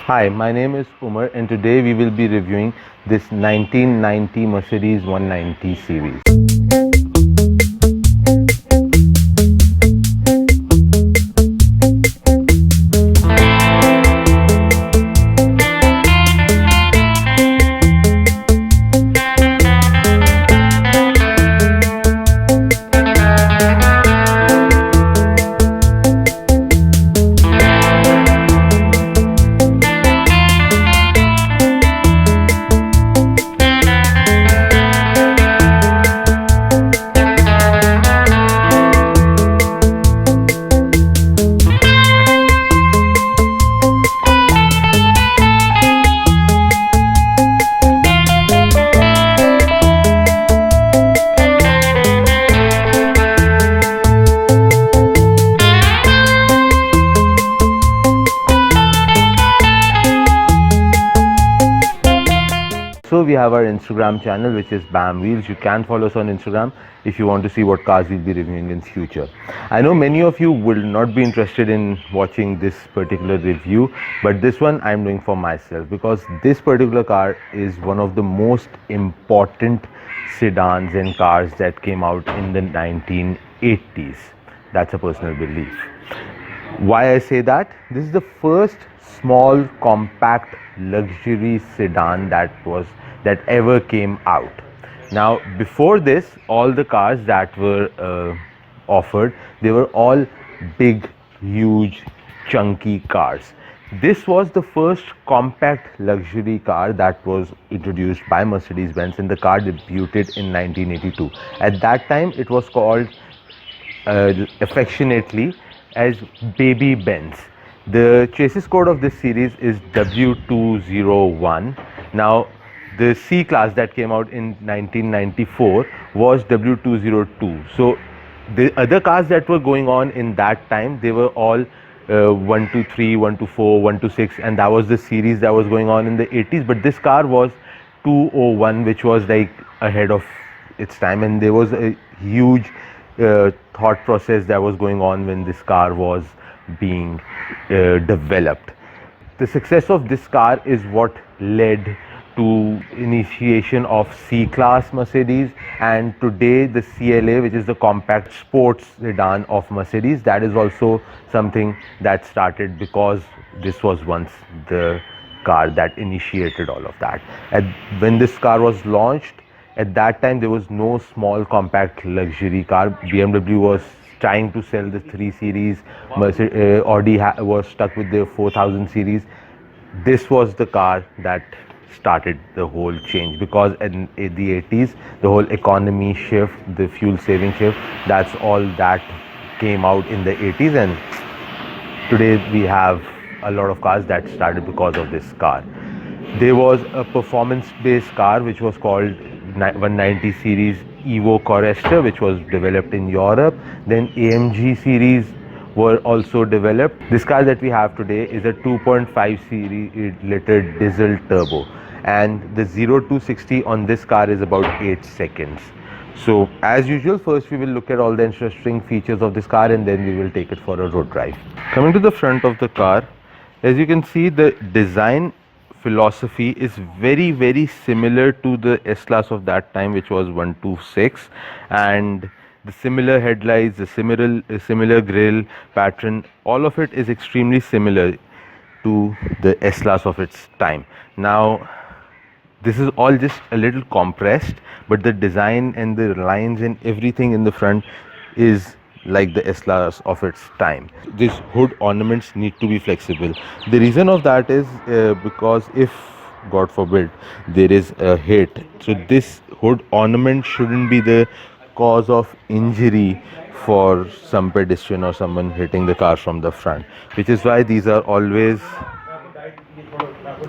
Hi, my name is Umar and today we will be reviewing this 1990 Mercedes 190 series. So we have our Instagram channel, which is BamWheels. You can follow us on Instagram if you want to see what cars we'll be reviewing in future. I know many of you will not be interested in watching this particular review, but this one I'm doing for myself because this particular car is one of the most important sedans and cars that came out in the 1980s. That's a personal belief. Why I say that? This is the first small compact luxury sedan that ever came out. Now before this, all the cars that were offered, they were all big, huge, chunky cars. This was the first compact luxury car that was introduced by Mercedes Benz, and the car debuted in 1982. At that time it was called affectionately as Baby Benz. The chassis code of this series is W201. Now the C class that came out in 1994 was W202. So the other cars that were going on in that time, they were all 123, 124, 126, and that was the series that was going on in the 80s. But this car was 201, which was like ahead of its time, and there was a huge thought process that was going on when this car was being developed. The success of this car is what led to initiation of C-Class Mercedes, and today the CLA, which is the compact sports sedan of Mercedes, that is also something that started because this was once the car that initiated all of that. And when this car was launched, at that time there was no small compact luxury car. BMW was trying to sell the 3 Series, Audi was stuck with the 4000 series. This was the car that started the whole change, because in the 80s the whole economy shift, the fuel saving shift, that's all that came out in the 80s, and today we have a lot of cars that started because of this car. There was a performance based car which was called 190 series Evo Forester, which was developed in Europe. Then AMG series were also developed. This car that we have today is a 2.5 series liter diesel turbo, and the 0 to 60 on this car is about 8 seconds. So as usual, first we will look at all the interesting features of this car, and then we will take it for a road drive. Coming to the front of the car, as you can see, the design philosophy is very similar to the S-Class of that time, which was 126, and the similar headlights, the similar grille pattern, all of it is extremely similar to the S-Class of its time. Now this is all just a little compressed, but the design and the lines and everything in the front is like the S-Class of its time. These hood ornaments need to be flexible. The reason of that is because if, God forbid, there is a hit, so this hood ornament shouldn't be the cause of injury for some pedestrian or someone hitting the car from the front, which is why these are always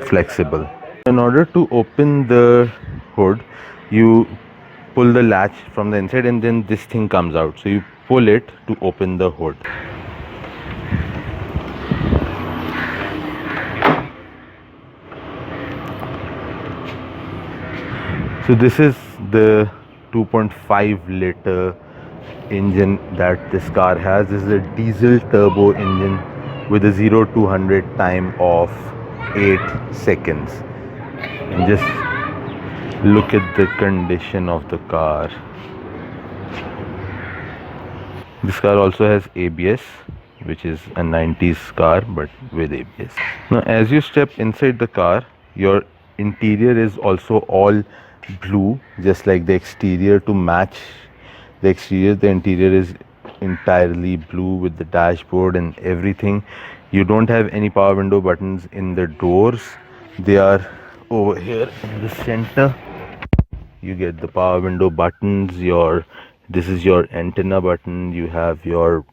flexible. In order to open the hood, you pull the latch from the inside, and then this thing comes out, so you pull it to open the hood. So this is the 2.5 liter engine that this car has. This is a diesel turbo engine with a 0 to 100 time of 8 seconds. And just look at the condition of the car. This car also has ABS, which is a 90s car but with ABS. Now as you step inside the car, your interior is also all blue, just like the exterior. To match the exterior, the interior is entirely blue with the dashboard and everything. You don't have any power window buttons in the doors. They are over here in the center. You get the power window buttons, this is your antenna button, you have your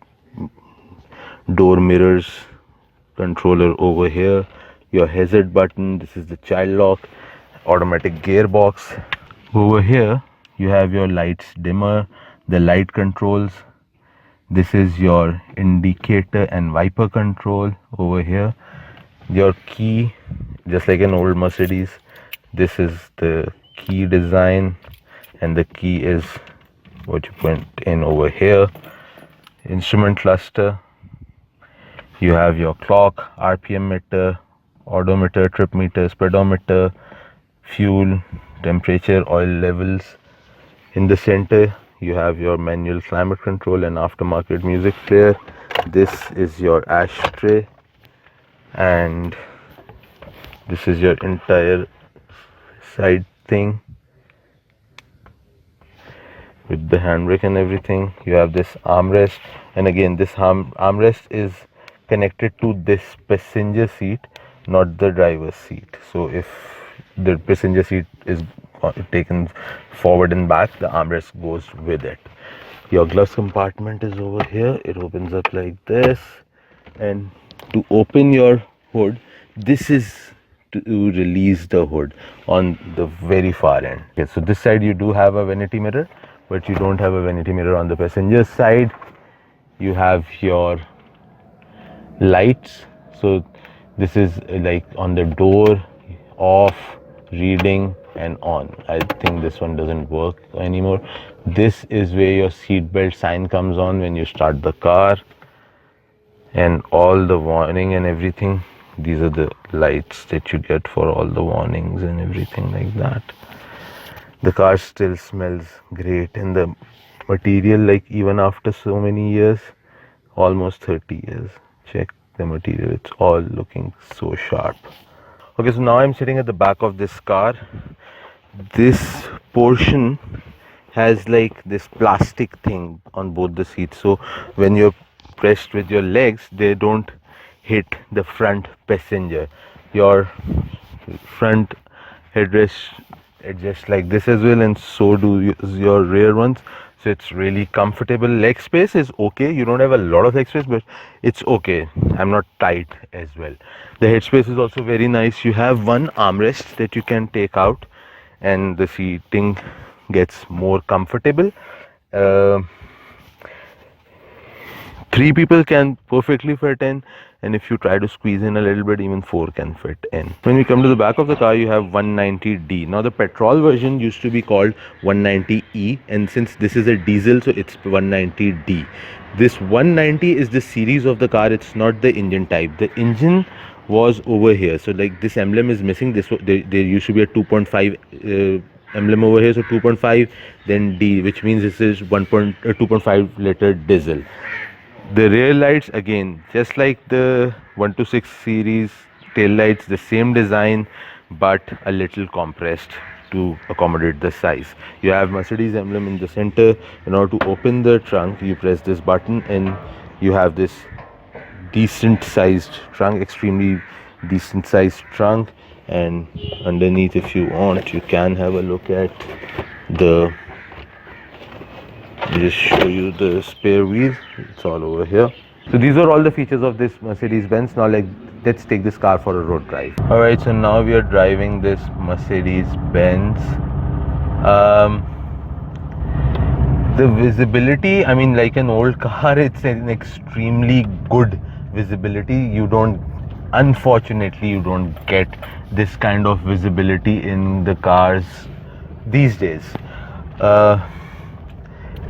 door mirrors controller over here, your hazard button, this is the child lock, automatic gearbox. Over here you have your lights dimmer, the light controls. This is your indicator and wiper control over here. Your key, just like an old Mercedes, this is the key design, and the key is what you put in over here. Instrument cluster, you have your clock, RPM meter, odometer, trip meter, speedometer, fuel, temperature, oil levels. In the center you have your manual climate control and aftermarket music player. This is your ashtray, and this is your entire side thing with the handbrake and everything. You have this armrest, and again this armrest is connected to this passenger seat, not the driver's seat. So if the passenger seat is taken forward and back, the armrest goes with it. Your gloves compartment is over here. It opens up like this, and to open your hood, this is to release the hood on the very far end. Okay, so this side you do have a vanity mirror, but you don't have a vanity mirror on the passenger side. You have your lights, so this is like on the door, off, reading, and on. I think this one doesn't work anymore. This is where your seat belt sign comes on when you start the car, and all the warning and everything. These are the lights that you get for all the warnings and everything like that. The car still smells great, and the material, like even after so many years, almost 30 years, check the material, it's all looking so sharp. Okay, so now I'm sitting at the back of this car. This portion has like this plastic thing on both the seats, so when you're pressed with your legs, they don't hit the front passenger. Your front headrest adjusts like this as well, and so do your rear ones. So it's really comfortable. Leg space is okay. You don't have a lot of leg space, but it's okay. I'm not tight as well. The headspace is also very nice. You have one armrest that you can take out, and the seating gets more comfortable. 3 people can perfectly fit in, and if you try to squeeze in a little bit, even 4 can fit in. When we come to the back of the car, you have 190D. Now the petrol version used to be called 190E, and since this is a diesel, so it's 190D. This 190 is the series of the car, it's not the engine type. The engine was over here, so like this emblem is missing. This there used to be a 2.5 emblem over here, so 2.5, then D, which means this is 2.5 liter diesel. The rear lights, again, just like the 126 series tail lights, the same design but a little compressed to accommodate the size. You have Mercedes emblem in the center. In order to open the trunk, you press this button and you have this decent sized trunk, extremely decent sized trunk. And underneath, if you want, you can have a look at the, just show you the spare wheel. It's all over here. So these are all the features of this Mercedes Benz. Now let's take this car for a road drive. Alright, so now we are driving this Mercedes Benz. The visibility, I mean, like an old car, it's an extremely good visibility. Unfortunately, you don't get this kind of visibility in the cars these days.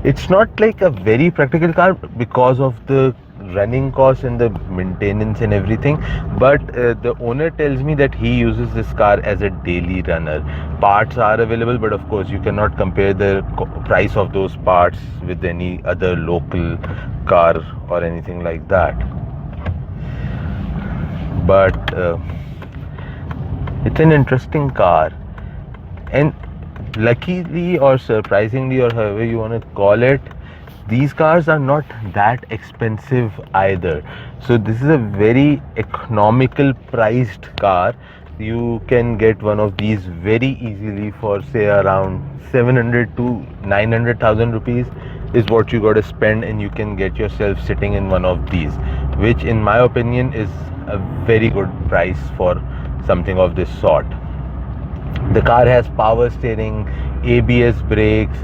It's not like a very practical car because of the running costs and the maintenance and everything, but the owner tells me that he uses this car as a daily runner. Parts are available, but of course you cannot compare the price of those parts with any other local car or anything like that. But it's an interesting car, and luckily or surprisingly, or however you want to call it, these cars are not that expensive either. So this is a very economical priced car. You can get one of these very easily for say around 700 to 900,000 rupees is what you got to spend, and you can get yourself sitting in one of these, which in my opinion is a very good price for something of this sort. The car has power steering, ABS brakes.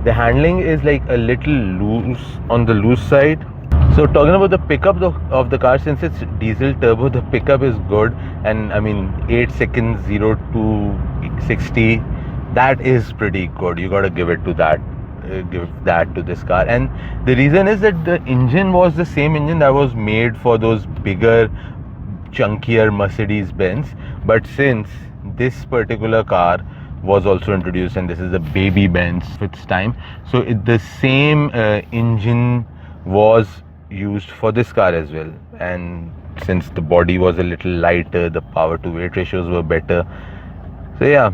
The handling is like a little loose, on the loose side. So talking about the pickup of the car, since it's diesel turbo, the pickup is good, and I mean 8 seconds 0 to 60, that is pretty good. You gotta give it to that. Give that to this car. And the reason is that the engine was the same engine that was made for those bigger, chunkier Mercedes Benz, but since this particular car was also introduced, and this is the baby Benz of its time, so the same engine was used for this car as well. And since the body was a little lighter, the power to weight ratios were better. So yeah,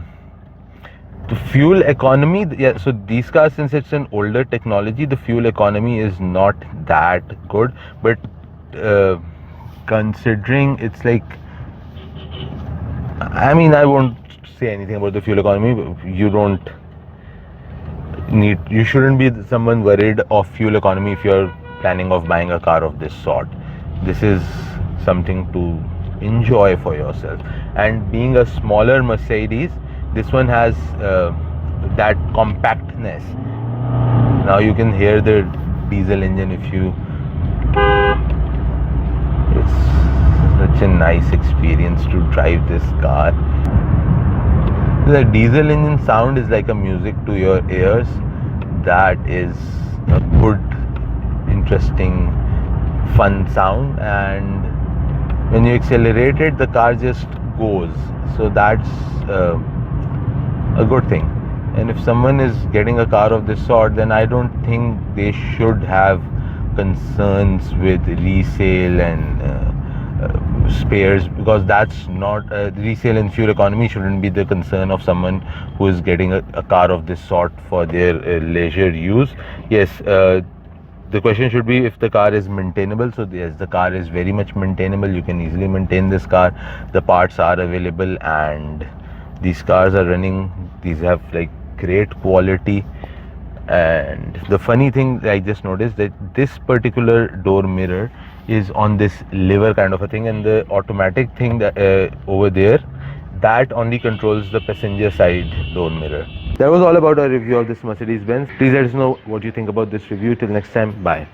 the fuel economy, yeah, so these cars, since it's an older technology, the fuel economy is not that good, but considering it's like, I mean, I won't say anything about the fuel economy. You shouldn't be someone worried of fuel economy if you're planning of buying a car of this sort. This is something to enjoy for yourself. And being a smaller Mercedes, this one has that compactness. Now you can hear the diesel engine if you. It's such a nice experience to drive this car. The diesel engine sound is like a music to your ears. That is a good, interesting, fun sound, and when you accelerate it, the car just goes. So that's a good thing. And if someone is getting a car of this sort, then I don't think they should have concerns with resale and spares, because that's not resale and fuel economy shouldn't be the concern of someone who is getting a car of this sort for their leisure use. Yes, the question should be if the car is maintainable. So yes, the car is very much maintainable. You can easily maintain this car. The parts are available, and these cars are running. These have like great quality. And the funny thing I just noticed that this particular door mirror is on this lever kind of a thing, and the automatic thing that over there, that only controls the passenger side door mirror. That was all about our review of this Mercedes Benz. Please let us know what you think about this review. Till next time, bye.